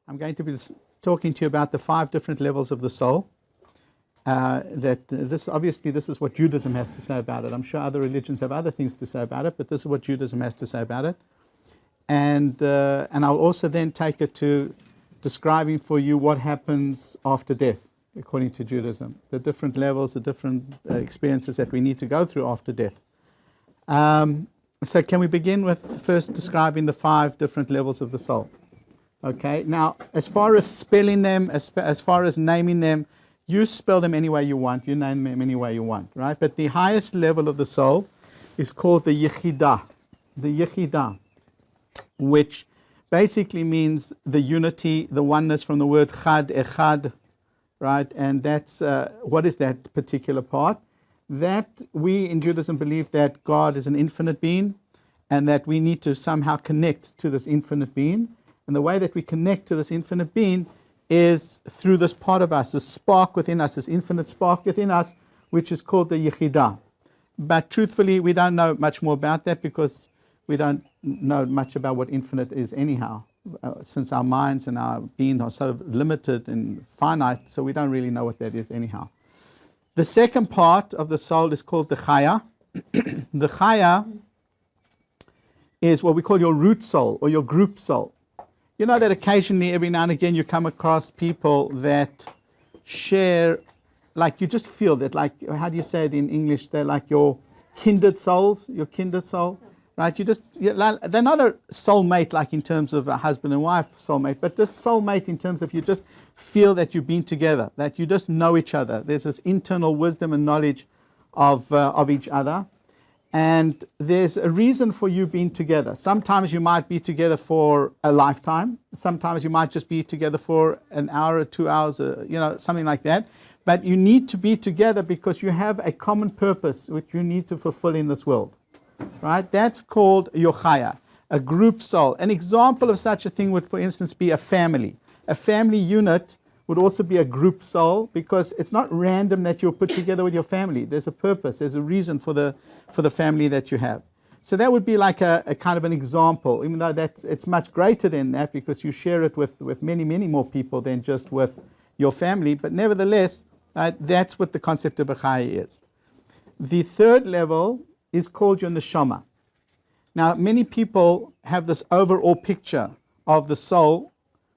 I'm going to be talking to you about the 5 different levels of the soul. This is what Judaism has to say about it. I'm sure other religions have other things to say about it, but this is what Judaism has to say about it. And I'll also then take it to describing for you what happens after death, according to Judaism. The different levels, the different experiences that we need to go through after death. So can we begin with first describing the 5 different levels of the soul? Okay, now as far as spelling them, as far as naming them, you spell them any way you want, you name them any way you want, right? But the highest level of the soul is called the Yechidah. The Yechidah, which basically means the unity, the oneness from the word Chad, Echad, right? And that's, what is that particular part? That we in Judaism believe that God is an infinite being and that we need to somehow connect to this infinite being. And the way that we connect to this infinite being is through this part of us, this spark within us, this infinite spark within us, which is called the Yechidah. But truthfully, we don't know much more about that because we don't know much about what infinite is anyhow, since our minds and our being are so limited and finite, so we don't really know what that is anyhow. The second part of the soul is called the Chaya. The Chaya is what we call your root soul or your group soul. You know that occasionally, every now and again, you come across people that share, like you just feel that, like, how do you say it in English? They're like your kindred souls, your kindred soul, right? They're not a soulmate, like in terms of a husband and wife soulmate, but just soulmate in terms of you just feel that you've been together, that you just know each other. There's this internal wisdom and knowledge of each other. And there's a reason for you being together. Sometimes you might be together for a lifetime. Sometimes you might just be together for an hour or 2 hours, something like that. But you need to be together because you have a common purpose which you need to fulfill in this world. Right? That's called your chaya, a group soul. An example of such a thing would, for instance, be a family. A family unit would also be a group soul because it's not random that you're put together with your family. There's a purpose, there's a reason for the family that you have. So that would be like a kind of an example, even though that it's much greater than that because you share it with many, many more people than just with your family. But nevertheless, that's what the concept of a chaya is. The third level is called your neshama. Now, many people have this overall picture of the soul,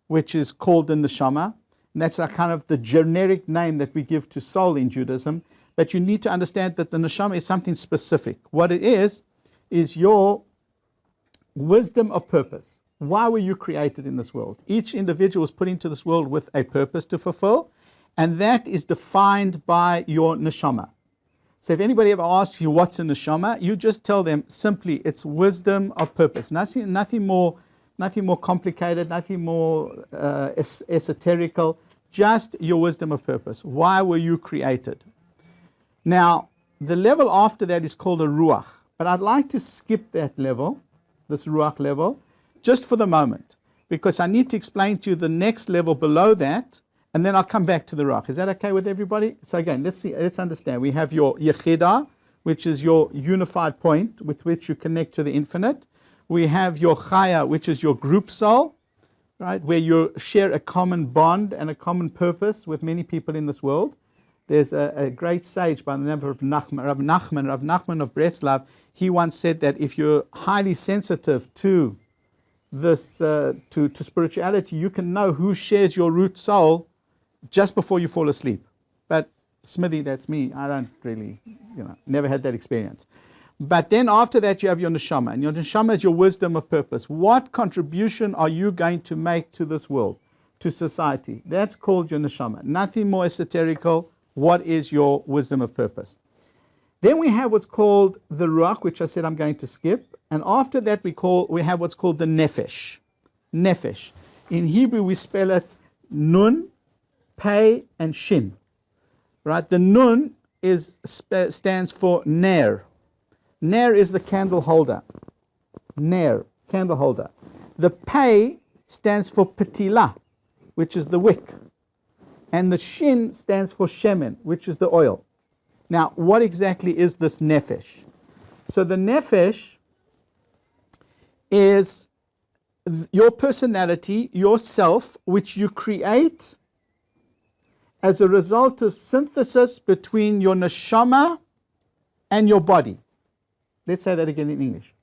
which is called the neshama. And that's a kind of the generic name that we give to soul in Judaism. But you need to understand that the neshama is something specific. What it is your wisdom of purpose. Why were you created in this world? Each individual was put into this world with a purpose to fulfill, and that is defined by your neshama. So if anybody ever asks you what's a neshama, you just tell them simply it's wisdom of purpose. Nothing more complicated, nothing more esoterical, just your wisdom of purpose. Why were you created? Now, the level after that is called a ruach, but I'd like to skip that level, this ruach level, just for the moment, because I need to explain to you the next level below that, and then I'll come back to the ruach. Is that okay with everybody? So again, let's understand. We have your yechidah, which is your unified point with which you connect to the infinite. We have your chaya, which is your group soul, right, where you share a common bond and a common purpose with many people in this world. There's a great sage by the name of Rav Nachman of Breslov. He once said that if you're highly sensitive to this, to spirituality, you can know who shares your root soul just before you fall asleep. But Smithy, that's me. I don't really, never had that experience. But then after that, you have your neshama. And your neshama is your wisdom of purpose. What contribution are you going to make to this world, to society? That's called your neshama. Nothing more esoterical. What is your wisdom of purpose? Then we have what's called the ruach, which I said I'm going to skip. And after that, we have what's called the nefesh. Nefesh. In Hebrew, we spell it nun, pei, and shin. Right? The nun stands for ner. Ner is the candle holder. Ner, candle holder. The pei stands for petila, which is the wick. And the shin stands for shemen, which is the oil. Now, what exactly is this nefesh? So the nefesh is your personality, yourself, which you create as a result of synthesis between your neshama and your body. Let's say that again in English.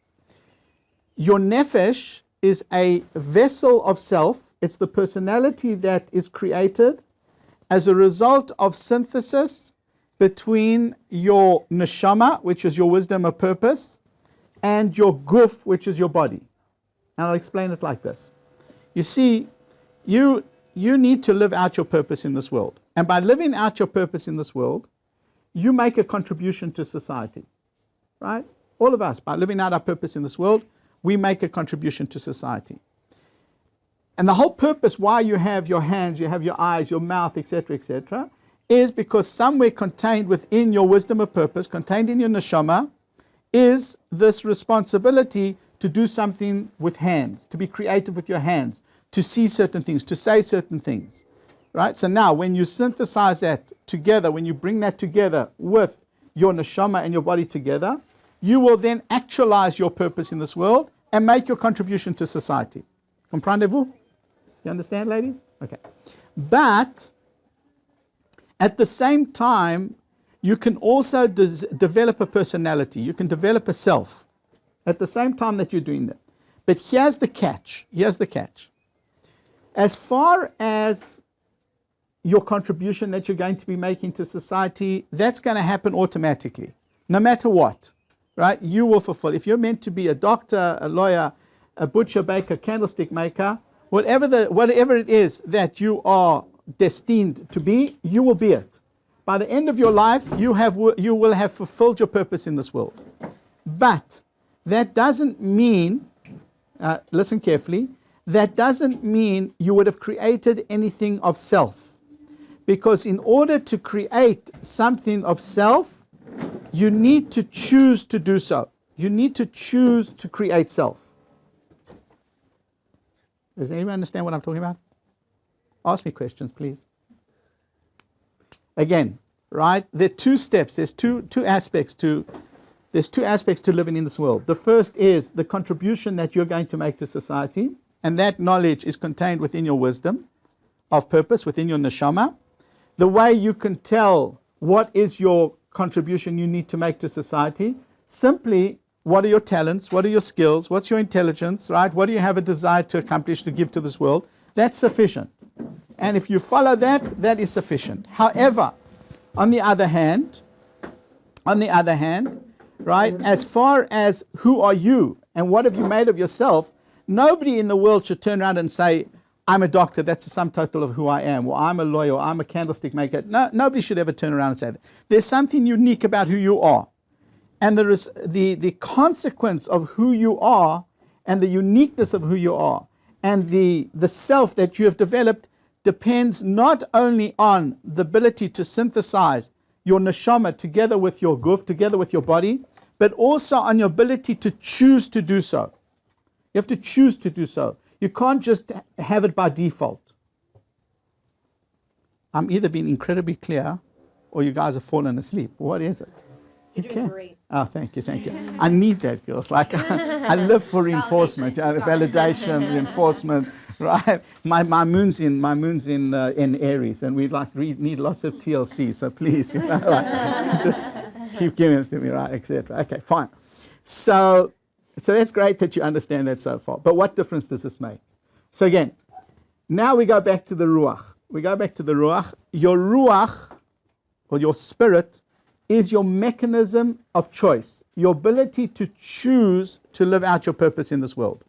Your nefesh is a vessel of self. It's the personality that is created as a result of synthesis between your neshama, which is your wisdom of purpose, and your guf, which is your body. And I'll explain it like this. You see, you need to live out your purpose in this world. And by living out your purpose in this world, you make a contribution to society. Right? All of us, by living out our purpose in this world, we make a contribution to society. And the whole purpose why you have your hands, you have your eyes, your mouth, etc., is because somewhere contained within your wisdom of purpose, contained in your neshama, is this responsibility to do something with hands, to be creative with your hands, to see certain things, to say certain things. Right? So now when you synthesize that together, when you bring that together with your neshama and your body together, you will then actualize your purpose in this world and make your contribution to society. Comprendez-vous? You understand, ladies? Okay. But at the same time, you can also develop a personality. You can develop a self at the same time that you're doing that. But here's the catch. Here's the catch. As far as your contribution that you're going to be making to society, that's going to happen automatically, no matter what. Right? You will fulfill. If you're meant to be a doctor, a lawyer, a butcher, baker, candlestick maker, whatever it is that you are destined to be, you will be it. By the end of your life, you will have fulfilled your purpose in this world. But that doesn't mean, listen carefully, that doesn't mean you would have created anything of self. Because in order to create something of self, you need to choose to do so. You need to choose to create self. Does anyone understand what I'm talking about? Ask me questions, please. Again, right? There are two steps. There's two aspects to living in this world. The first is the contribution that you're going to make to society, and that knowledge is contained within your wisdom of purpose, within your neshama. The way you can tell what is your contribution you need to make to society, simply what are your talents, what are your skills, what's your intelligence, right? What do you have a desire to accomplish, to give to this world? That's sufficient. And if you follow that, that is sufficient. However, on the other hand, right, as far as who are you and what have you made of yourself, nobody in the world should turn around and say, I'm a doctor, that's the sum total of who I am, or I'm a lawyer, or I'm a candlestick maker. No, nobody should ever turn around and say that. There's something unique about who you are. And there is the consequence of who you are and the uniqueness of who you are and the self that you have developed depends not only on the ability to synthesize your neshama together with your guf, together with your body, but also on your ability to choose to do so. You have to choose to do so. You can't just have it by default. I'm either being incredibly clear or you guys have fallen asleep. What is it? You're doing great. Oh, thank you. I need that, girls. Like I live for reinforcement, validation, reinforcement, right? My moon's in Aries, and we need lots of TLC. So please, just keep giving it to me, right, etc. Okay, fine. So that's great that you understand that so far. But what difference does this make? So again, now we go back to the ruach. Your ruach, or your spirit, is your mechanism of choice, your ability to choose to live out your purpose in this world.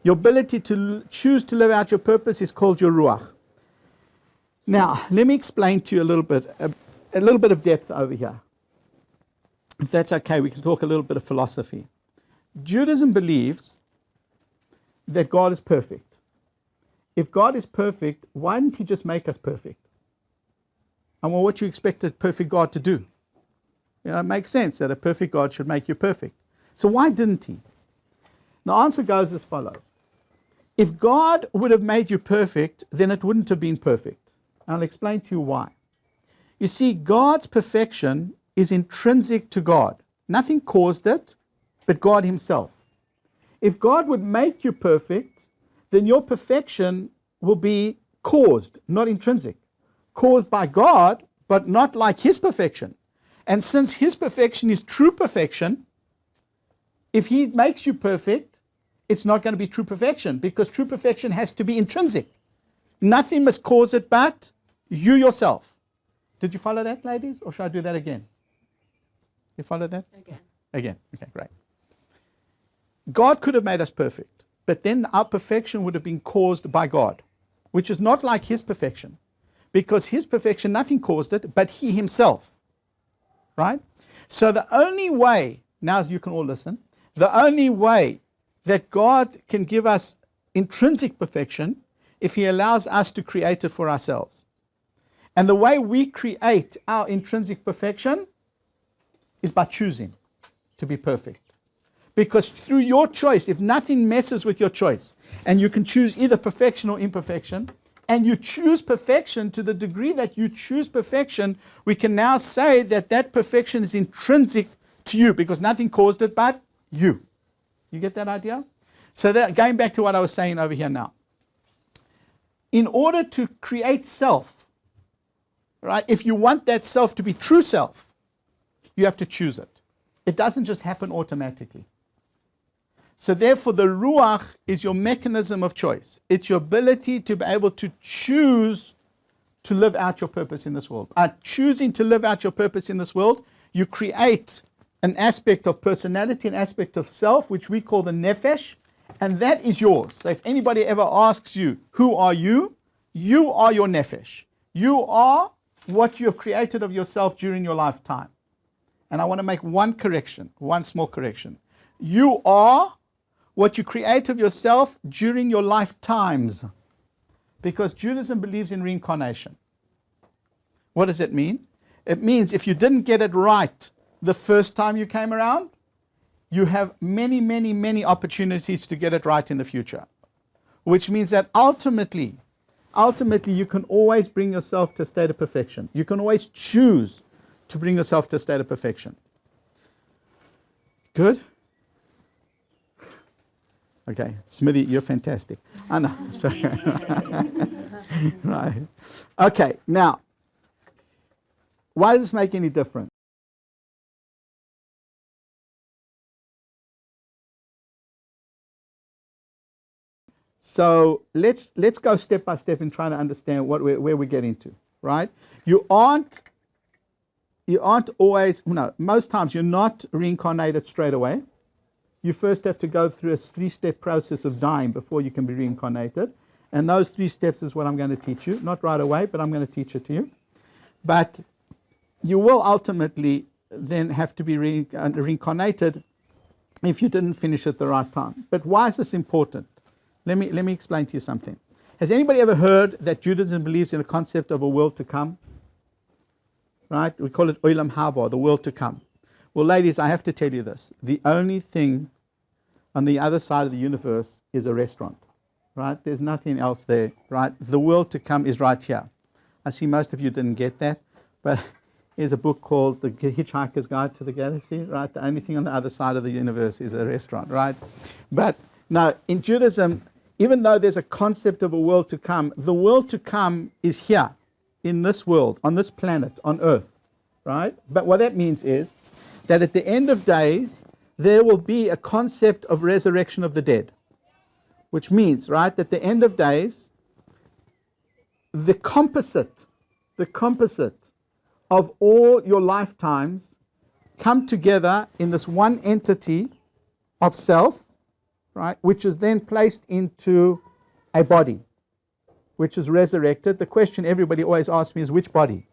Your ability to choose to live out your purpose is called your ruach. Now, let me explain to you a little bit of depth over here. If that's okay, we can talk a little bit of philosophy. Judaism believes that God is perfect. If God is perfect, why didn't He just make us perfect? And well, what you expect a perfect God to do? It makes sense that a perfect God should make you perfect. So why didn't He? The answer goes as follows. If God would have made you perfect, then it wouldn't have been perfect. I'll explain to you why. You see, God's perfection is intrinsic to God. Nothing caused it, but God Himself. If God would make you perfect, then your perfection will be caused, not intrinsic. Caused by God, but not like His perfection. And since His perfection is true perfection, if He makes you perfect, it's not going to be true perfection, because true perfection has to be intrinsic. Nothing must cause it but you yourself. Did you follow that, ladies? Or should I do that again? You follow that? Again. Okay, great. God could have made us perfect, but then our perfection would have been caused by God, which is not like His perfection, because His perfection, nothing caused it but He Himself. Right? So the only way, now you can all listen, the only way that God can give us intrinsic perfection if He allows us to create it for ourselves. And the way we create our intrinsic perfection is by choosing to be perfect. Because through your choice, if nothing messes with your choice, and you can choose either perfection or imperfection, and you choose perfection to the degree that you choose perfection, we can now say that that perfection is intrinsic to you, because nothing caused it but you. You get that idea? So that, going back to what I was saying over here now. In order to create self, right, if you want that self to be true self, you have to choose it. It doesn't just happen automatically. So therefore, the Ruach is your mechanism of choice. It's your ability to be able to choose to live out your purpose in this world. Choosing to live out your purpose in this world, you create an aspect of personality, an aspect of self, which we call the nefesh, and that is yours. So if anybody ever asks you, who are you? You are your nefesh. You are what you have created of yourself during your lifetime. And I want to make one correction, one small correction. You are what you create of yourself during your lifetimes. Because Judaism believes in reincarnation. What does it mean? It means if you didn't get it right the first time you came around, you have many, many, many opportunities to get it right in the future. Which means that ultimately you can always bring yourself to a state of perfection. You can always choose to bring yourself to a state of perfection. Good? Okay, Smithy, you're fantastic. I know. Sorry. Right. Okay, now, why does this make any difference? So let's go step by step in trying to understand where we're getting to, right? You aren't always, no, most times you're not reincarnated straight away. You first have to go through a 3-step process of dying before you can be reincarnated. And those 3 steps is what I'm going to teach you. Not right away, but I'm going to teach it to you. But you will ultimately then have to be reincarnated if you didn't finish at the right time. But why is this important? Let me explain to you something. Has anybody ever heard that Judaism believes in the concept of a world to come? Right? We call it Olam Haba, the world to come. Well, ladies, I have to tell you this. The only thing on the other side of the universe is a restaurant. Right? There's nothing else there. Right? The world to come is right here. I see most of you didn't get that, but here's a book called The Hitchhiker's Guide to the Galaxy. Right? The only thing on the other side of the universe is a restaurant. Right? But now, in Judaism, even though there's a concept of a world to come, the world to come is here, in this world, on this planet, on Earth, right? But what that means is that at the end of days, there will be a concept of resurrection of the dead, which means, right, at the end of days, the composite of all your lifetimes come together in this one entity of self, right, which is then placed into a body, which is resurrected. The question everybody always asks me is, which body?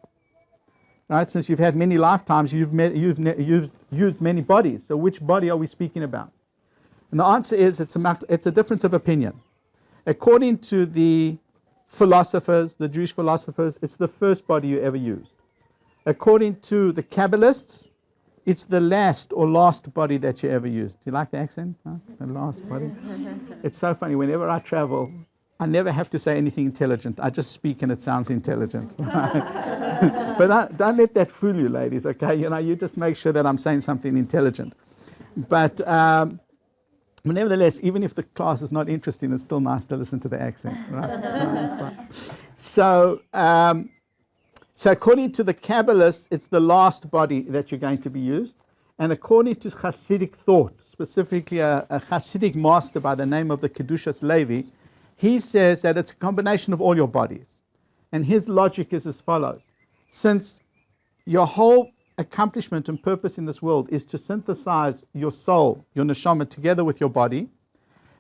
Right? Since you've had many lifetimes, you've used many bodies. So which body are we speaking about? And the answer is it's a difference of opinion. According to the philosophers, the Jewish philosophers, it's the first body you ever used. According to the Kabbalists, it's the last or last body that you ever used. Do you like the accent? Huh? The last body. It's so funny. Whenever I travel, I never have to say anything intelligent. I just speak and it sounds intelligent. But don't let that fool you, ladies, okay? You just make sure that I'm saying something intelligent. But But nevertheless, even if the class is not interesting, it's still nice to listen to the accent. Right? Right. So according to the Kabbalists, it's the last body that you're going to be used. And according to Hasidic thought, specifically a Hasidic master by the name of the Kedushas Levi, he says that it's a combination of all your bodies. And his logic is as follows. Since your whole accomplishment and purpose in this world is to synthesize your soul, your neshama, together with your body,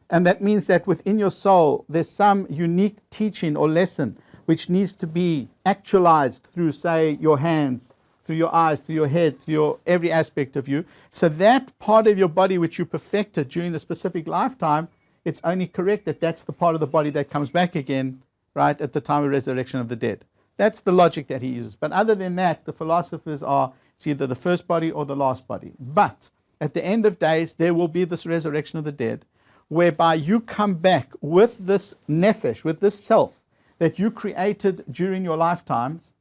and that means that within your soul there's some unique teaching or lesson which needs to be actualized through, say, your hands, through your eyes, through your head, through your every aspect of you. So that part of your body which you perfected during a specific lifetime, it's only correct that that's the part of the body that comes back again, right, at the time of resurrection of the dead. That's the logic that he uses. But other than that, the philosophers are, it's either the first body or the last body. But at the end of days, there will be this resurrection of the dead, whereby you come back with this nefesh, with this self that you created during your lifetimes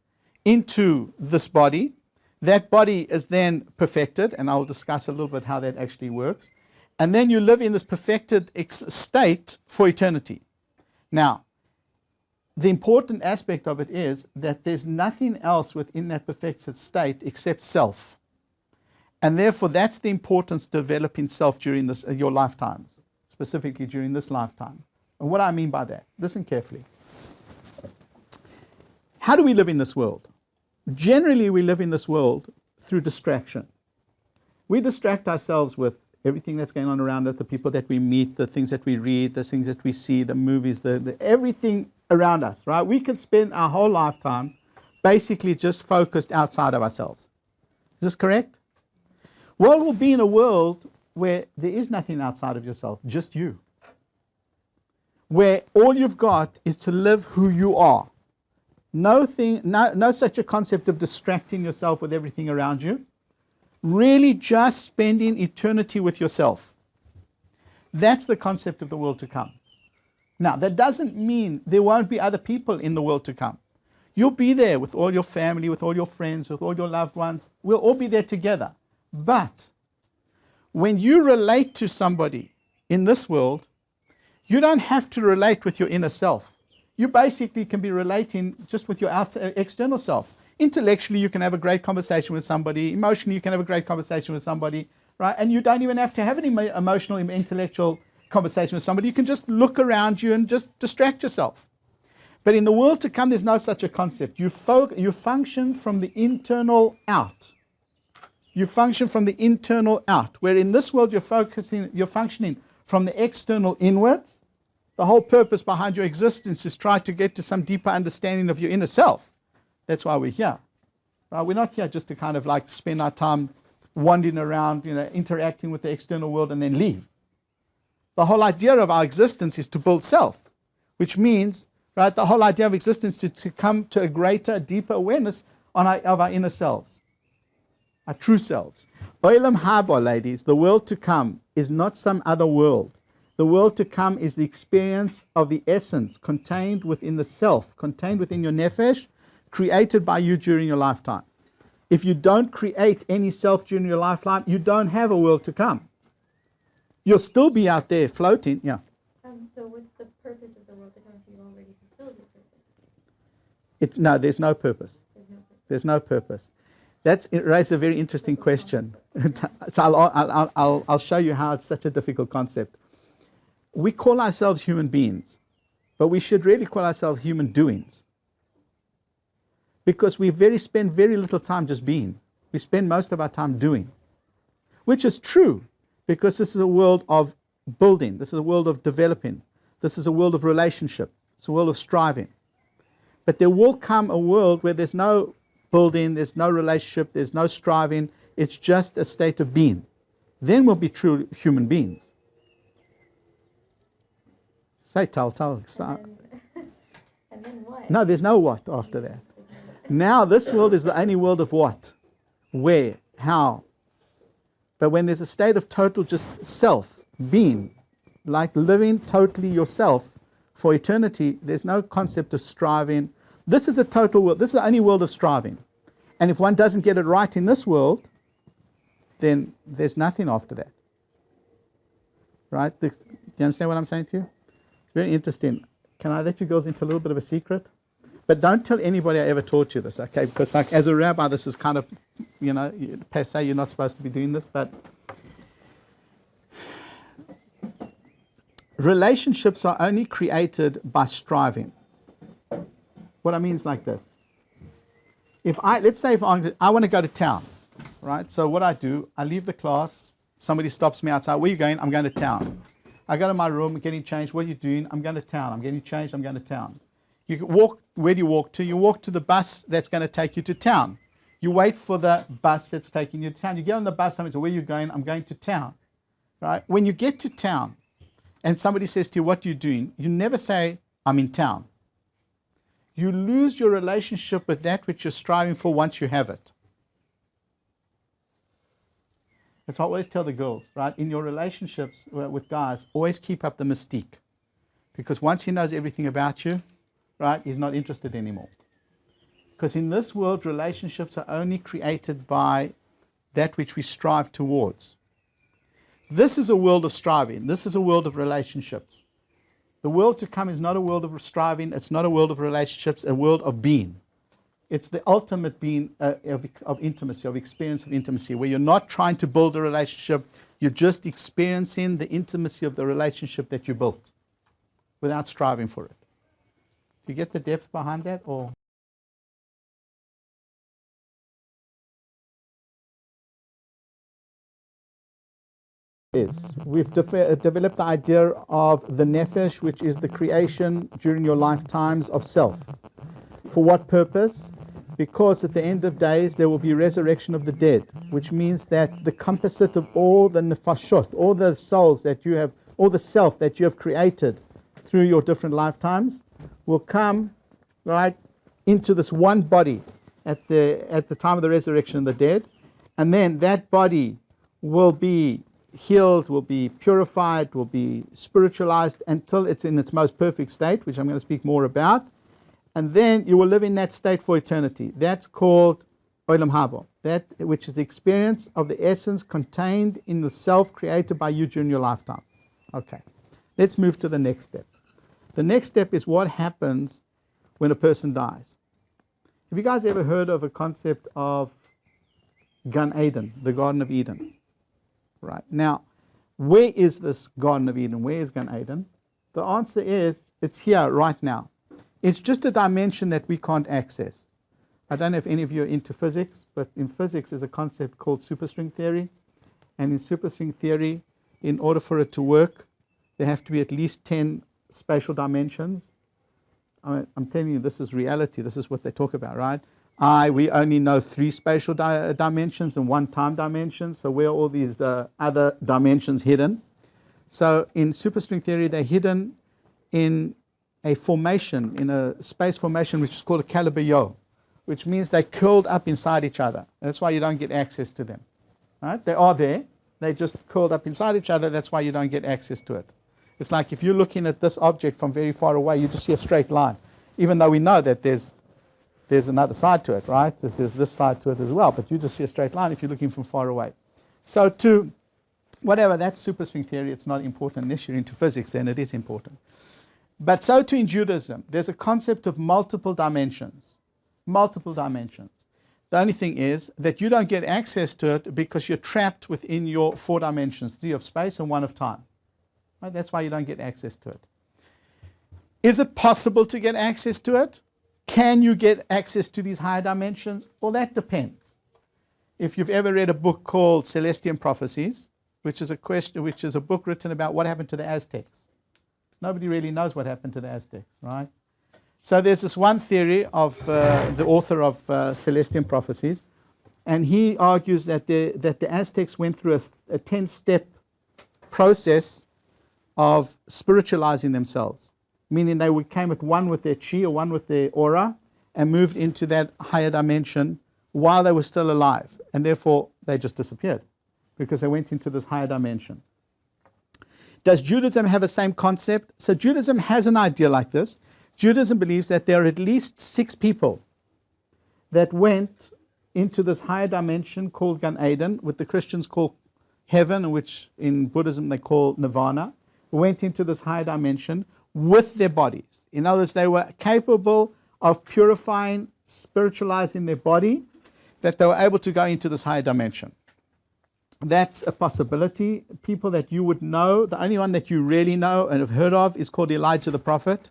into this body. That body is then perfected, and I'll discuss a little bit how that actually works. And then you live in this perfected state for eternity. Now, the important aspect of it is that there's nothing else within that perfected state except self. And therefore, that's the importance of developing self during your lifetimes, specifically during this lifetime. And what I mean by that, listen carefully. How do we live in this world? Generally, we live in this world through distraction. We distract ourselves with everything that's going on around us, the people that we meet, the things that we read, the things that we see, the movies, the everything around us, right? We could spend our whole lifetime basically just focused outside of ourselves. Is this correct? Well, we'll be in a world where there is nothing outside of yourself, just you. Where all you've got is to live who you are. No such a concept of distracting yourself with everything around you. Really just spending eternity with yourself. That's the concept of the world to come. Now, that doesn't mean there won't be other people in the world to come. You'll be there with all your family, with all your friends, with all your loved ones. We'll all be there together. But when you relate to somebody in this world, you don't have to relate with your inner self. You basically can be relating just with your external self. Intellectually, you can have a great conversation with somebody. Emotionally, you can have a great conversation with somebody, right? And you don't even have to have any emotional, intellectual conversation with somebody. You can just look around you and just distract yourself. But in the world to come, there's no such a concept. You function from the internal out. You function from the internal out. Where in this world, you're functioning from the external inwards. The whole purpose behind your existence is try to get to some deeper understanding of your inner self. That's why we're here. Right? We're not here just to kind of like spend our time wandering around, interacting with the external world and then leave. The whole idea of our existence is to build self, which means, right, the whole idea of existence is to come to a greater, deeper awareness of our inner selves, our true selves. Olam haba, ladies, the world to come is not some other world. The world to come is the experience of the essence contained within the self, contained within your nefesh, created by you during your lifetime. If you don't create any self during your lifetime, you don't have a world to come. You'll still be out there floating. Yeah. So what's the purpose of the world to come if you've already fulfilled your purpose? No, there's no purpose. There's no purpose. It raises a very interesting question. So I'll show you how it's such a difficult concept. We call ourselves human beings, but we should really call ourselves human doings. Because we spend very little time just being. We spend most of our time doing. Which is true, because this is a world of building. This is a world of developing. This is a world of relationship. It's a world of striving. But there will come a world where there's no building, there's no relationship, there's no striving. It's just a state of being. Then we'll be true human beings. Say, tell. And then what? No, there's no what after that. Now this world is the only world of what, where, how. But when there's a state of total just self, being, like living totally yourself for eternity, there's no concept of striving. This is a total world. This is the only world of striving. And if one doesn't get it right in this world, then there's nothing after that. right? Do you understand what I'm saying to you? It's very interesting. Can I let you girls into a little bit of a secret? But don't tell anybody I ever taught you this, okay? Because like as a rabbi, this is kind of, per se, you're not supposed to be doing this, but relationships are only created by striving. What I mean is like this. Let's say if I want to go to town, right? So what I do, I leave the class, somebody stops me outside. Where are you going? I'm going to town. I go to my room, getting changed. What are you doing? I'm going to town. I'm getting changed. I'm going to town. You walk. Where do you walk to? You walk to the bus that's going to take you to town. You wait for the bus that's taking you to town. You get on the bus. Somebody says, where are you going? I'm going to town. Right? When you get to town and somebody says to you, what are you doing? You never say, I'm in town. You lose your relationship with that which you're striving for once you have it. That's what I always tell the girls, right? In your relationships with guys, always keep up the mystique. Because once he knows everything about you, right, he's not interested anymore. Because in this world, relationships are only created by that which we strive towards. This is a world of striving. This is a world of relationships. The world to come is not a world of striving. It's not a world of relationships, a world of being. It's the ultimate being of intimacy, of experience of intimacy, where you're not trying to build a relationship. You're just experiencing the intimacy of the relationship that you built without striving for it. Do you get the depth behind that? Or we've developed the idea of the nefesh, which is the creation during your lifetimes of self. For what purpose? Because at the end of days there will be resurrection of the dead, which means that the composite of all the nefashot, all the souls that you have, all the self that you have created through your different lifetimes, will come right into this one body at the time of the resurrection of the dead, and then that body will be healed, will be purified, will be spiritualized until it's in its most perfect state, which I'm going to speak more about. And then you will live in that state for eternity. That's called Olam Haba, that which is the experience of the essence contained in the self created by you during your lifetime. Okay, let's move to the next step. The next step is what happens when a person dies. Have you guys ever heard of a concept of Gan Eden, the Garden of Eden? Right. Now, where is this Garden of Eden? Where is Gan Eden? The answer is, it's here right now. It's just a dimension that we can't access. I don't know if any of you are into physics, but in physics there's a concept called superstring theory. And in superstring theory, in order for it to work, there have to be at least 10 spatial dimensions. I'm telling you, this is reality. This is what they talk about, right? We only know 3 spatial dimensions and 1 time dimension. So where are all these other dimensions hidden? So in superstring theory, they're hidden in a formation, in a space formation, which is called a calibre, which means they're curled up inside each other. That's why you don't get access to them. Right? They are there. They're just curled up inside each other. That's why you don't get access to it. It's like if you're looking at this object from very far away, you just see a straight line, even though we know that there's another side to it, right? There's this side to it as well, but you just see a straight line if you're looking from far away. So to whatever, that's superstring theory. It's not important unless you're into physics, then it is important. But so too in Judaism, there's a concept of multiple dimensions. Multiple dimensions. The only thing is that you don't get access to it because you're trapped within your 4 dimensions, 3 of space and 1 of time. Right? That's why you don't get access to it. Is it possible to get access to it? Can you get access to these higher dimensions? Well, that depends. If you've ever read a book called Celestial Prophecies, which is a book written about what happened to the Aztecs. Nobody really knows what happened to the Aztecs, right? So there's this one theory of the author of Celestial Prophecies, and he argues that the Aztecs went through a 10-step process of spiritualizing themselves, meaning they came at one with their chi or one with their aura and moved into that higher dimension while they were still alive, and therefore they just disappeared because they went into this higher dimension. Does Judaism have the same concept? So Judaism has an idea like this. Judaism believes that there are at least 6 people that went into this higher dimension called Gan Eden, what the Christians call heaven, which in Buddhism they call nirvana, went into this higher dimension with their bodies. In other words, they were capable of purifying, spiritualizing their body, that they were able to go into this higher dimension. That's a possibility. People that you would know, the only one that you really know and have heard of is called Elijah the prophet.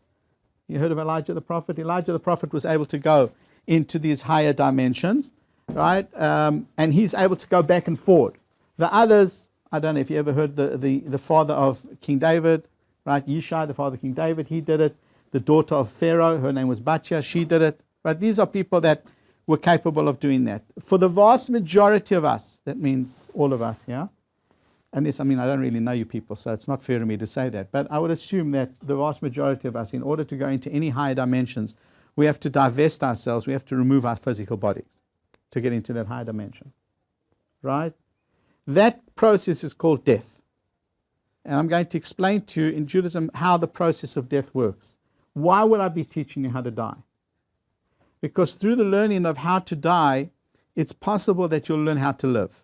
You heard of Elijah the prophet? Elijah the prophet was able to go into these higher dimensions, right? And he's able to go back and forward. The others, I don't know if you ever heard the father of King David, right? Yishai, the father of King David, he did it. The daughter of Pharaoh, her name was Batya, she did it. Right? These are people that were capable of doing that. For the vast majority of us, that means all of us, yeah? And this, I mean, I don't really know you people, so it's not fair to me to say that. But I would assume that the vast majority of us, in order to go into any higher dimensions, we have to divest ourselves, we have to remove our physical bodies to get into that higher dimension. Right? That process is called death. And I'm going to explain to you in Judaism how the process of death works. Why would I be teaching you how to die? Because through the learning of how to die, it's possible that you'll learn how to live.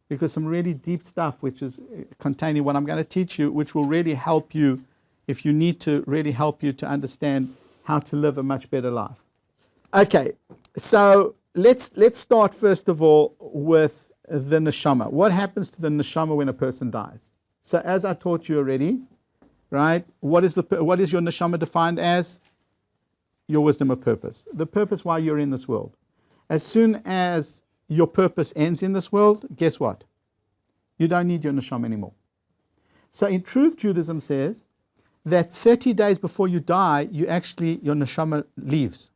Because some really deep stuff, which is containing what I'm going to teach you, which will really help you, if you need to, really help you to understand how to live a much better life. Okay, so let's start first of all with the neshama. What happens to the neshama when a person dies? So as I taught you already, right, what is your neshama defined as? Your wisdom of purpose. The purpose why you're in this world. As soon as your purpose ends in this world, guess what? You don't need your neshama anymore. So in truth, Judaism says that 30 days before you die, your neshama leaves.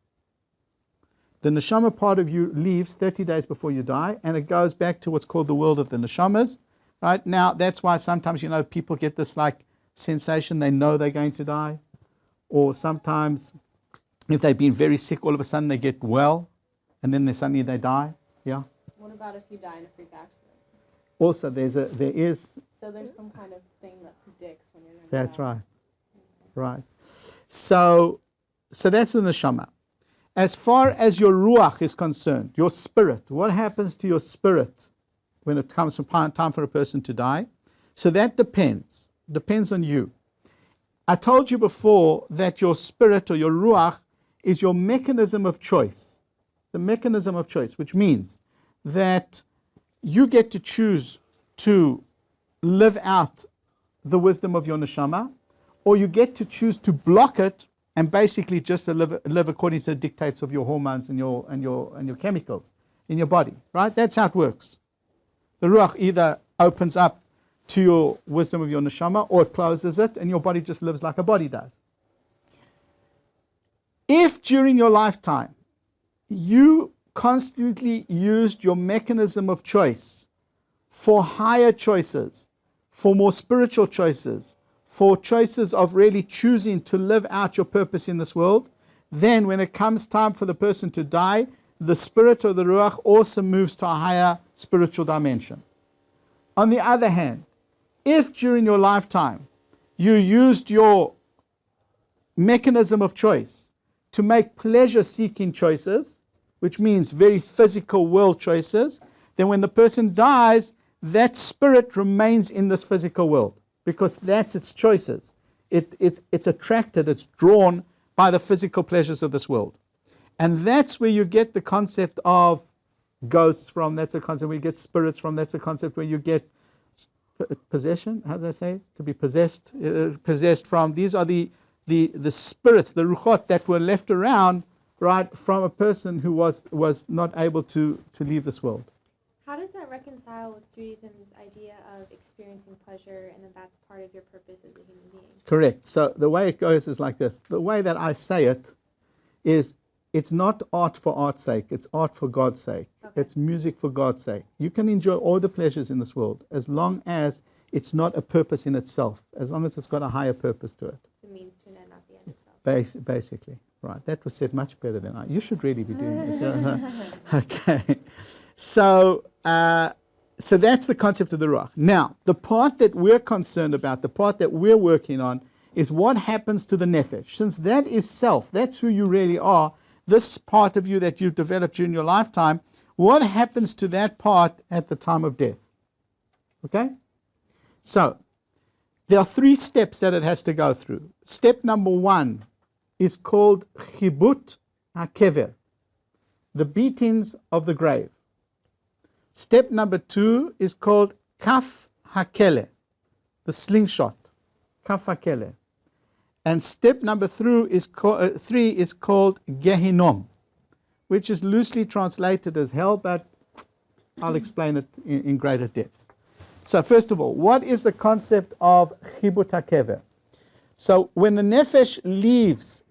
The neshama part of you leaves 30 days before you die, and it goes back to what's called the world of the neshamas. Right? Now, that's why sometimes, people get this like sensation, they know they're going to die. Or sometimes, if they've been very sick, all of a sudden they get well, and then suddenly they die. Yeah? What about if you die in a freak accident? Also, there is... So there's some kind of thing that predicts when you're going to That's die. right. Right. So that's the neshama. As far as your ruach is concerned, your spirit, what happens to your spirit when it comes time for a person to die? So that depends on you. I told you before that your spirit or your ruach is your mechanism of choice. The mechanism of choice, which means that you get to choose to live out the wisdom of your neshama, or you get to choose to block it and basically just to live according to the dictates of your hormones and your chemicals in your body. Right? That's how it works. The ruach either opens up to your wisdom of your neshama, or it closes it, and your body just lives like a body does. If during your lifetime you constantly used your mechanism of choice for higher choices, for more spiritual choices, for choices of really choosing to live out your purpose in this world, then when it comes time for the person to die, the spirit or the ruach also moves to a higher spiritual dimension. On the other hand, if during your lifetime you used your mechanism of choice to make pleasure-seeking choices, which means very physical world choices, then when the person dies, that spirit remains in this physical world because that's its choices. It's attracted, it's drawn by the physical pleasures of this world. And that's where you get the concept of ghosts from, that's a concept where you get spirits from, that's a concept where you get possession, how do they say? To be possessed, possessed from. These are the spirits, the ruchot that were left around, right, from a person who was not able to leave this world. How does that reconcile with Judaism's idea of experiencing pleasure and that that's part of your purpose as a human being? Correct. So the way it goes is like this. The way that I say it is, it's not art for art's sake, it's art for God's sake. Okay. It's music for God's sake. You can enjoy all the pleasures in this world as long as it's not a purpose in itself, as long as it's got a higher purpose to it. It's a means to an end, not the end itself. Basically, right. That was said much better than I. You should really be doing this. Okay. So that's the concept of the ruach. Now, the part that we're concerned about, the part that we're working on, is what happens to the nefesh. Since that is self, that's who you really are, this part of you that you've developed during your lifetime, what happens to that part at the time of death? Okay? So, there are 3 steps that it has to go through. Step number 1 is called chibut hakever, the beatings of the grave. Step number 2 is called kaf hakele, the slingshot, kaf hakele. And step number 3 is called Gehinom, which is loosely translated as hell, but I'll explain it in greater depth. So first of all, what is the concept of chibut hakever? So when the nefesh leaves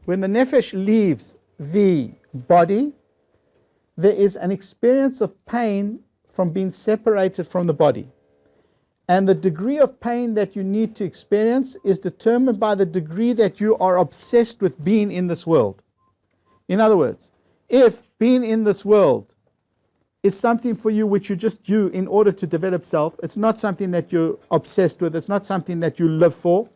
the body, there is an experience of pain from being separated from the body. And the degree of pain that you need to experience is determined by the degree that you are obsessed with being in this world. In other words, if being in this world is something for you which you just do in order to develop self, it's not something that you're obsessed with, it's not something that you live for,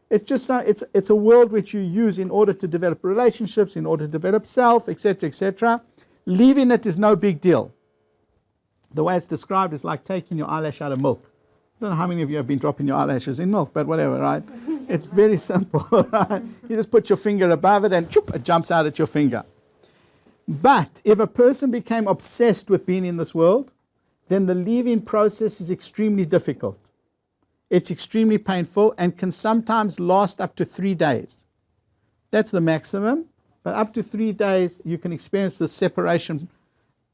it's just it's a world which you use in order to develop relationships, in order to develop self, etc., etc. Leaving it is no big deal. The way it's described is like taking your eyelash out of milk. I don't know how many of you have been dropping your eyelashes in milk, but whatever, right? It's very simple, right? You just put your finger above it and choop, it jumps out at your finger. But if a person became obsessed with being in this world, then the leaving process is extremely difficult. It's extremely painful and can sometimes last up to 3 days. That's the maximum, but up to 3 days you can experience the separation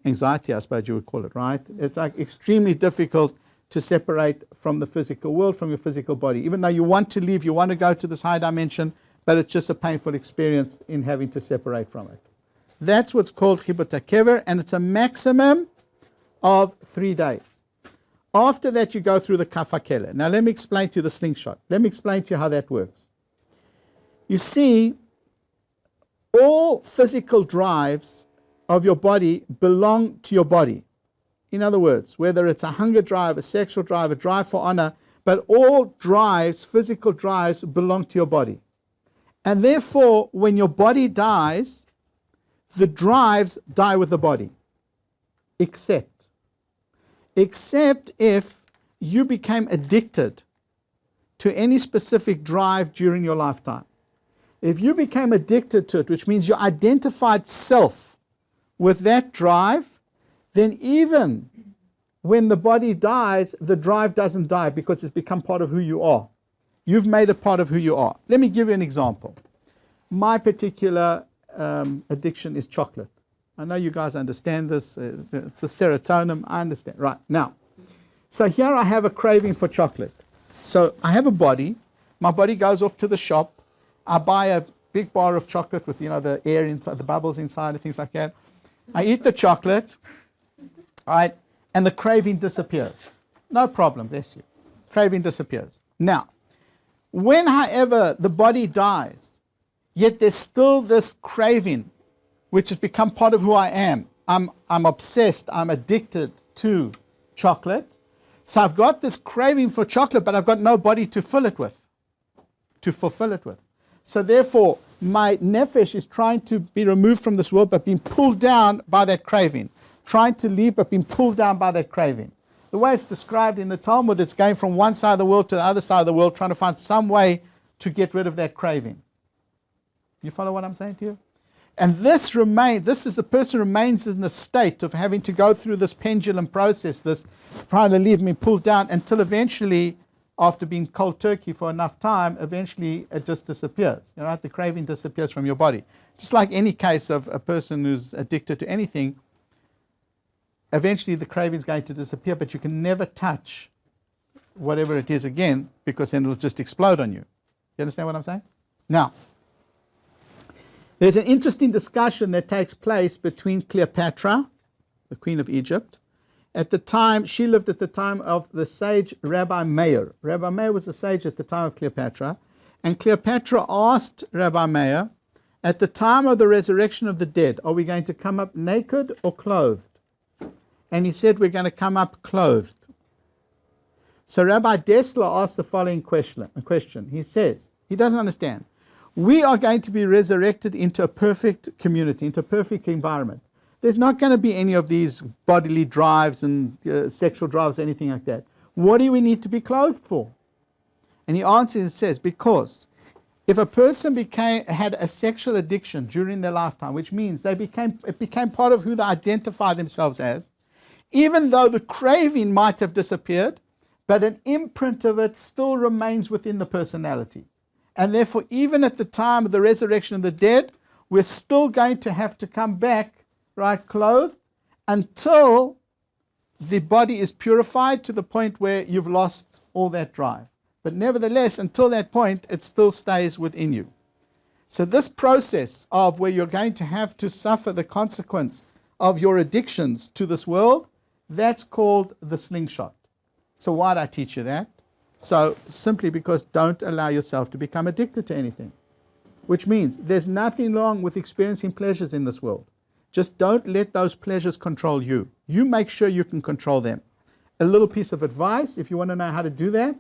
anxiety, I suppose you would call it, right? It's like extremely difficult to separate from the physical world, from your physical body. Even though you want to leave, you want to go to this high dimension, but it's just a painful experience in having to separate from it. That's what's called chibut hakever, and it's a maximum of 3 days. After that, you go through the kaf hakele. Now, let me explain to you the slingshot. Let me explain to you how that works. You see, all physical drives of your body belong to your body. In other words, whether it's a hunger drive, a sexual drive, a drive for honor, but all drives, physical drives, belong to your body. And therefore, when your body dies, the drives die with the body. Except if you became addicted to any specific drive during your lifetime. If you became addicted to it, which means you identified self with that drive, then even when the body dies, the drive doesn't die because it's become part of who you are. You've made it part of who you are. Let me give you an example. My particular addiction is chocolate. I know you guys understand this. It's the serotonin. I understand. Right. Now, so here I have a craving for chocolate. So I have a body. My body goes off to the shop. I buy a big bar of chocolate with, the air inside, the bubbles inside and things like that. I eat the chocolate, all right, and the craving disappears. No problem, bless you. Craving disappears. Now, when, however, the body dies, yet there's still this craving, which has become part of who I am. I'm obsessed, I'm addicted to chocolate. So I've got this craving for chocolate, but I've got no body to fill it with, to fulfill it with. So therefore, my nefesh is trying to be removed from this world, but being pulled down by that craving. Trying to leave, but being pulled down by that craving. The way it's described in the Talmud, it's going from one side of the world to the other side of the world, trying to find some way to get rid of that craving. You follow what I'm saying to you? And this is the person remains in the state of having to go through this pendulum process, this trying to leave me pulled down until eventually, after being cold turkey for enough time, eventually it just disappears. The craving disappears from your body. Just like any case of a person who's addicted to anything, eventually the craving is going to disappear, but you can never touch whatever it is again, because then it'll just explode on you. You understand what I'm saying? Now, there's an interesting discussion that takes place between Cleopatra, the Queen of Egypt. At the time, she lived at the time of the sage Rabbi Meir. Rabbi Meir was a sage at the time of Cleopatra. And Cleopatra asked Rabbi Meir, at the time of the resurrection of the dead, are we going to come up naked or clothed? And he said, we're going to come up clothed. So Rabbi Dessler asked the following question. He says, he doesn't understand. We are going to be resurrected into a perfect community, into a perfect environment. There's not going to be any of these bodily drives and sexual drives, anything like that. what do we need to be clothed for? And he answers and says, because if a person had a sexual addiction during their lifetime, which means it became part of who they identify themselves as, even though the craving might have disappeared, but an imprint of it still remains within the personality. And therefore, even at the time of the resurrection of the dead, we're still going to have to come back, right, clothed, until the body is purified to the point where you've lost all that drive. But nevertheless, until that point, it still stays within you. So this process of where you're going to have to suffer the consequence of your addictions to this world, that's called the slingshot. So why did I teach you that? So simply because don't allow yourself to become addicted to anything. Which means there's nothing wrong with experiencing pleasures in this world. Just don't let those pleasures control you. You make sure you can control them. A little piece of advice, if you want to know how to do that,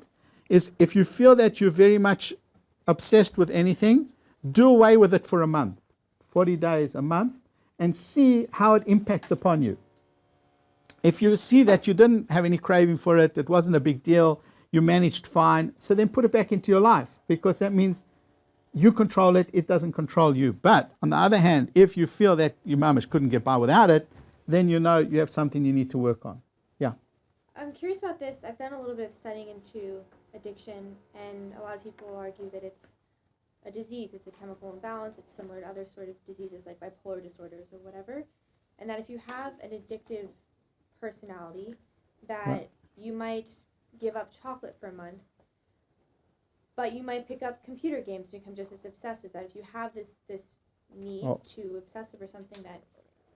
is if you feel that you're very much obsessed with anything, do away with it for a month, 40 days, a month, and see how it impacts upon you. If you see that you didn't have any craving for it, it wasn't a big deal, you managed fine, so then put it back into your life, because that means you control it, it doesn't control you. But on the other hand, if you feel that your mamish couldn't get by without it, then you know you have something you need to work on. Yeah. I'm curious about this. I've done a little bit of studying into addiction, and a lot of people argue that it's a disease, it's a chemical imbalance, it's similar to other sort of diseases like bipolar disorders or whatever, and that if you have an addictive personality, that right. you might give up chocolate for a month, but you might pick up computer games and become just as obsessive, that if you have this need to obsessive or something, that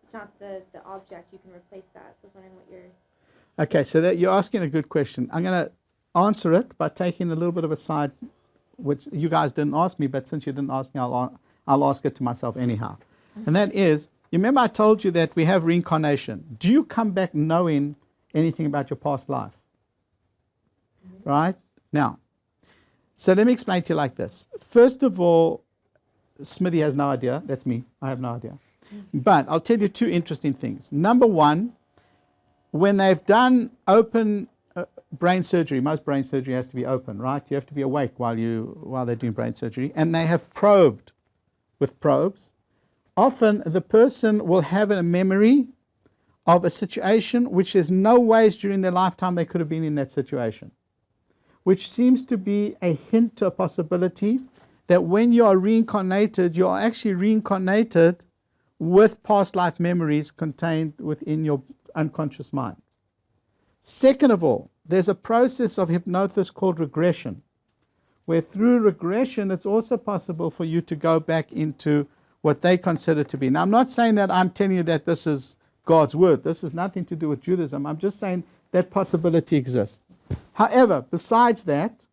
it's not the object, you can replace that. So I was wondering what your... Okay, so that you're asking a good question. I'm going to answer it by taking a little bit of a side, which you guys didn't ask me, but since you didn't ask me, I'll ask it to myself anyhow. And that is, you remember I told you that we have reincarnation. Do you come back knowing anything about your past life? Right? Now, so let me explain to you like this. First of all, Smithy has no idea. That's me. I have no idea. But I'll tell you two interesting things. Number one, when they've done open brain surgery, most brain surgery has to be open, right? You have to be awake while they're doing brain surgery. And they have probed with probes. Often the person will have a memory of a situation which there's no ways during their lifetime they could have been in that situation, which seems to be a hint to a possibility that when you are reincarnated, you are actually reincarnated with past life memories contained within your unconscious mind. Second of all, there's a process of hypnosis called regression, where through regression it's also possible for you to go back into what they consider to be. Now, I'm not saying that I'm telling you that this is God's word. This has nothing to do with Judaism. I'm just saying that possibility exists. However, besides that,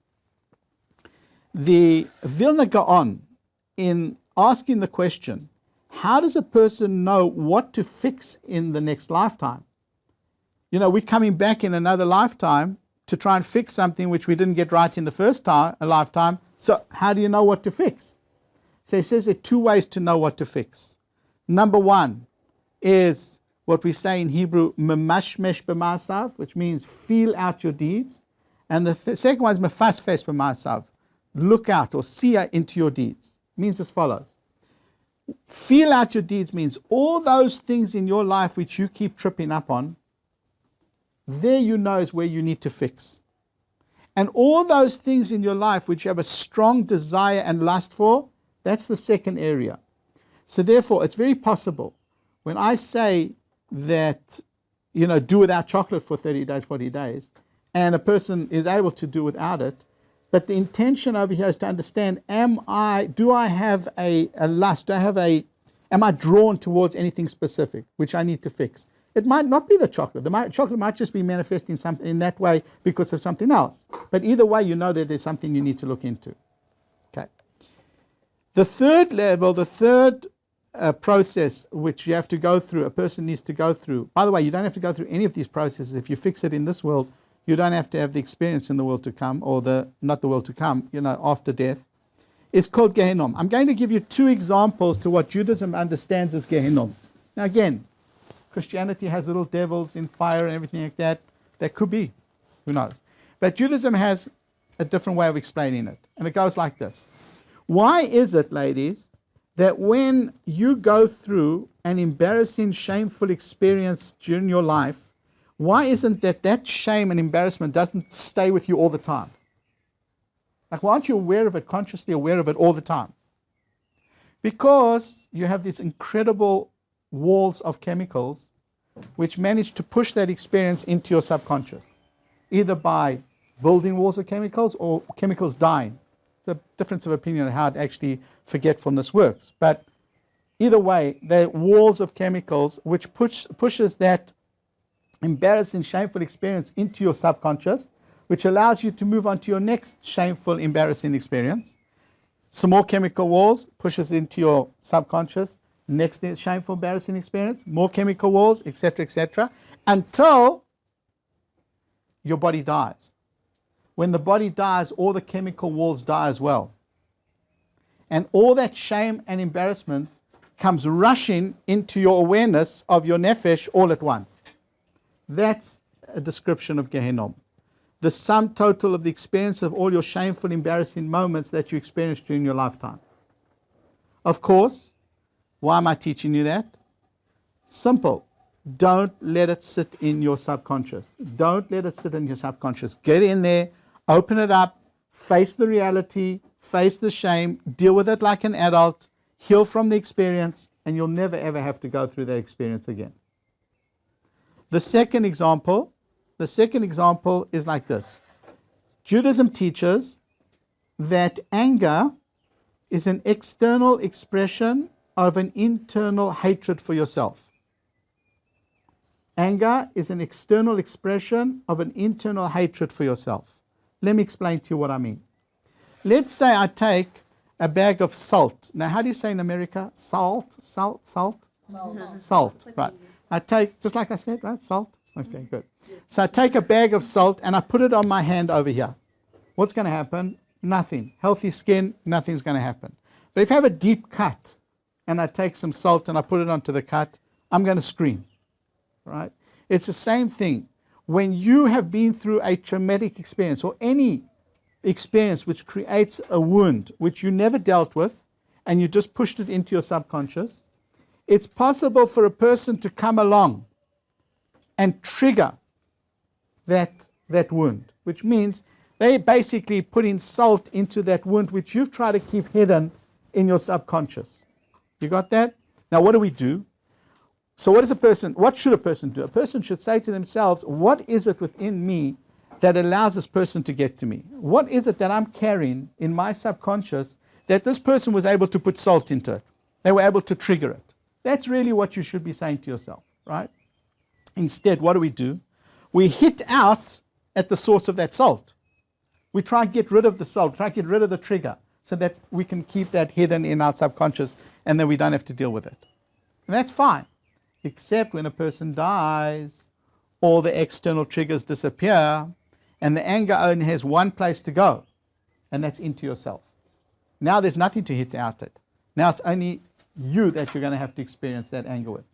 the Vilna Gaon, in asking the question, how does a person know what to fix in the next lifetime? You know, we're coming back in another lifetime to try and fix something which we didn't get right in the first lifetime. So how do you know what to fix? So he says there are two ways to know what to fix. Number one is what we say in Hebrew, memashmesh b'ma'asav, which means feel out your deeds. And the second one is mefasfes b'ma'asav, look out or see into your deeds. It means as follows. Feel out your deeds means all those things in your life which you keep tripping up on, there you know is where you need to fix. And all those things in your life which you have a strong desire and lust for, that's the second area. So therefore, it's very possible when I say that, you know, do without chocolate for 30 days, 40 days, and a person is able to do without it, but the intention over here is to understand, do I have a lust? Am I drawn towards anything specific which I need to fix? It might not be the chocolate. Chocolate might just be manifesting something in that way because of something else. But either way, you know that there's something you need to look into. Okay. The third level, process which you have to go through, a person needs to go through. By the way, you don't have to go through any of these processes. If you fix it in this world, you don't have to have the experience in the world to come, or not the world to come, you know, after death. It's called Gehinnom. I'm going to give you two examples to what Judaism understands as Gehinnom. Now again, Christianity has little devils in fire and everything like that. That could be. Who knows? But Judaism has a different way of explaining it. And it goes like this. Why is it, ladies, that when you go through an embarrassing, shameful experience during your life, why isn't that shame and embarrassment doesn't stay with you all the time? Like, why aren't you aware of it, consciously aware of it all the time? Because you have these incredible walls of chemicals which manage to push that experience into your subconscious, either by building walls of chemicals or chemicals dying. It's a difference of opinion on how it actually forgetfulness works. But either way, they're walls of chemicals which pushes that embarrassing, shameful experience into your subconscious, which allows you to move on to your next shameful, embarrassing experience. Some more chemical walls pushes into your subconscious, next shameful, embarrassing experience, more chemical walls, etc., until your body dies. When the body dies, all the chemical walls die as well. And all that shame and embarrassment comes rushing into your awareness of your nefesh all at once. That's a description of Gehinnom. The sum total of the experience of all your shameful, embarrassing moments that you experienced during your lifetime. Of course, why am I teaching you that? Simple. Don't let it sit in your subconscious. Don't let it sit in your subconscious. Get in there, open it up, face the reality, face the shame, deal with it like an adult, heal from the experience, and you'll never ever have to go through that experience again. The second example is like this. Judaism teaches that anger is an external expression of an internal hatred for yourself. Anger is an external expression of an internal hatred for yourself. Let me explain to you what I mean. Let's say I take a bag of salt. Now, how do you say in America? Salt, right. I take, just like I said, right? Salt. Okay, good. So I take a bag of salt and I put it on my hand over here. What's going to happen? Nothing. Healthy skin, nothing's going to happen. But if I have a deep cut and I take some salt and I put it onto the cut, I'm going to scream. Right? It's the same thing. When you have been through a traumatic experience or any experience which creates a wound which you never dealt with and you just pushed it into your subconscious, it's possible for a person to come along and trigger that wound, which means they basically putting salt into that wound which you've tried to keep hidden in your subconscious. You got that? Now what do? So what should a person do? A person should say to themselves, what is it within me that allows this person to get to me? What is it that I'm carrying in my subconscious that this person was able to put salt into it? They were able to trigger it. That's really what you should be saying to yourself, right? Instead, what do? We hit out at the source of that salt. We try and get rid of the salt, try and get rid of the trigger so that we can keep that hidden in our subconscious and then we don't have to deal with it. And that's fine, except when a person dies, all the external triggers disappear and the anger only has one place to go, and that's into yourself. Now there's nothing to hit out at. Now it's only you that you're going to have to experience that anger with.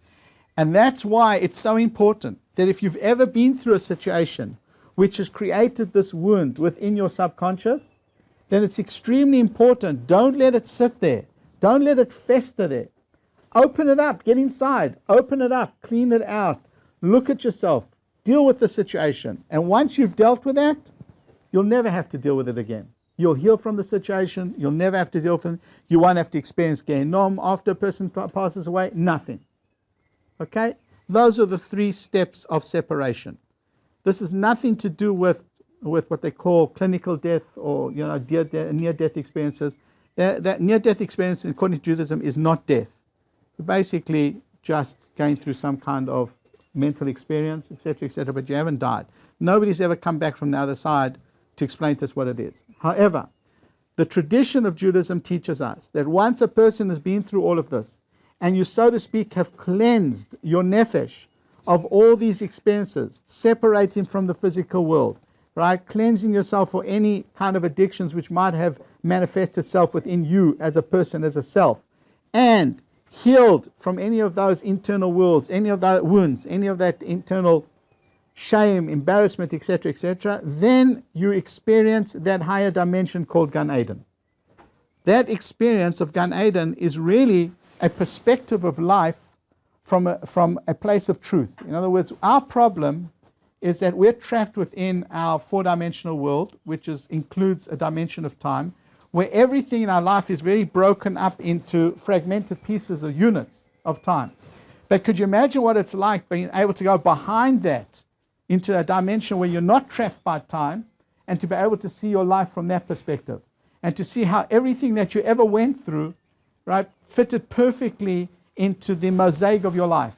And that's why it's so important that if you've ever been through a situation which has created this wound within your subconscious, then it's extremely important. Don't let it sit there. Don't let it fester there. Open it up. Get inside. Open it up. Clean it out. Look at yourself. Deal with the situation. And once you've dealt with that, you'll never have to deal with it again. You'll heal from the situation. You'll never have to deal with it. You won't have to experience Gehinnom after a person passes away. Nothing. Okay? Those are the 3 steps of separation. This is nothing to do with what they call clinical death or near-death experiences. That near-death experience, according to Judaism, is not death. You're basically just going through some kind of mental experience, etc., but you haven't died. Nobody's ever come back from the other side to explain to us what it is. However, the tradition of Judaism teaches us that once a person has been through all of this, and you, so to speak, have cleansed your nefesh of all these experiences, separating from the physical world, right? Cleansing yourself for any kind of addictions which might have manifested itself within you as a person, as a self, and healed from any of those internal worlds, any of that wounds, any of that internal shame, embarrassment, etc., then you experience that higher dimension called Gan Eden. That experience of Gan Eden is really a perspective of life from a place of truth. In other words, our problem is that we're trapped within our four-dimensional world, which includes a dimension of time, where everything in our life is very broken up into fragmented pieces or units of time. But could you imagine what it's like being able to go behind that into a dimension where you're not trapped by time, and to be able to see your life from that perspective, and to see how everything that you ever went through, right, fitted perfectly into the mosaic of your life.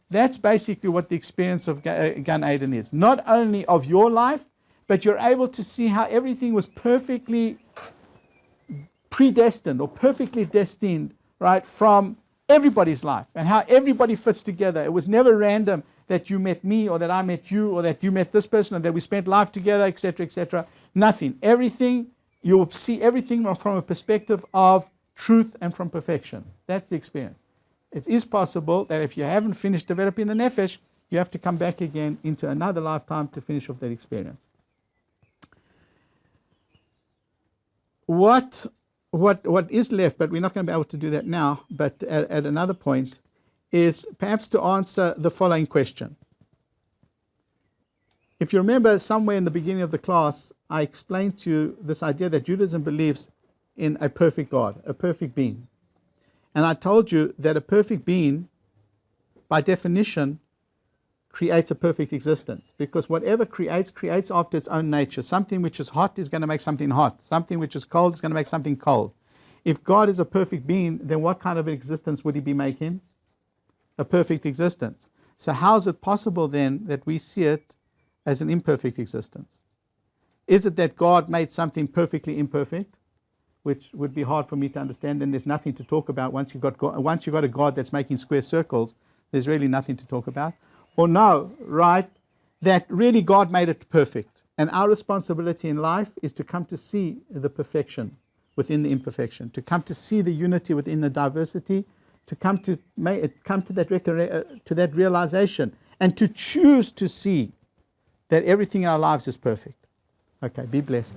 That's basically what the experience of Gan Eden is. Not only of your life, but you're able to see how everything was perfectly predestined or perfectly destined, right, from everybody's life, and how everybody fits together. It was never random that you met me, or that I met you, or that you met this person, or that we spent life together, etc., etc. Nothing. Everything, you'll see everything from a perspective of truth and from perfection. That's the experience. It is possible that if you haven't finished developing the nefesh, you have to come back again into another lifetime to finish off that experience. What is left, but we're not going to be able to do that now, but at another point, is perhaps to answer the following question. If you remember, somewhere in the beginning of the class, I explained to you this idea that Judaism believes in a perfect God, a perfect being. And I told you that a perfect being, by definition, creates a perfect existence. Because whatever creates after its own nature. Something which is hot is going to make something hot. Something which is cold is going to make something cold. If God is a perfect being, then what kind of existence would he be making? A perfect existence. So how is it possible then that we see it as an imperfect existence? Is it that God made something perfectly imperfect, which would be hard for me to understand? Then there's nothing to talk about. Once you've got a God that's making square circles, there's really nothing to talk about. Or no, right, that really God made it perfect. And our responsibility in life is to come to see the perfection within the imperfection, to come to see the unity within the diversity, to come to that realization, and to choose to see that everything in our lives is perfect. Okay, be blessed.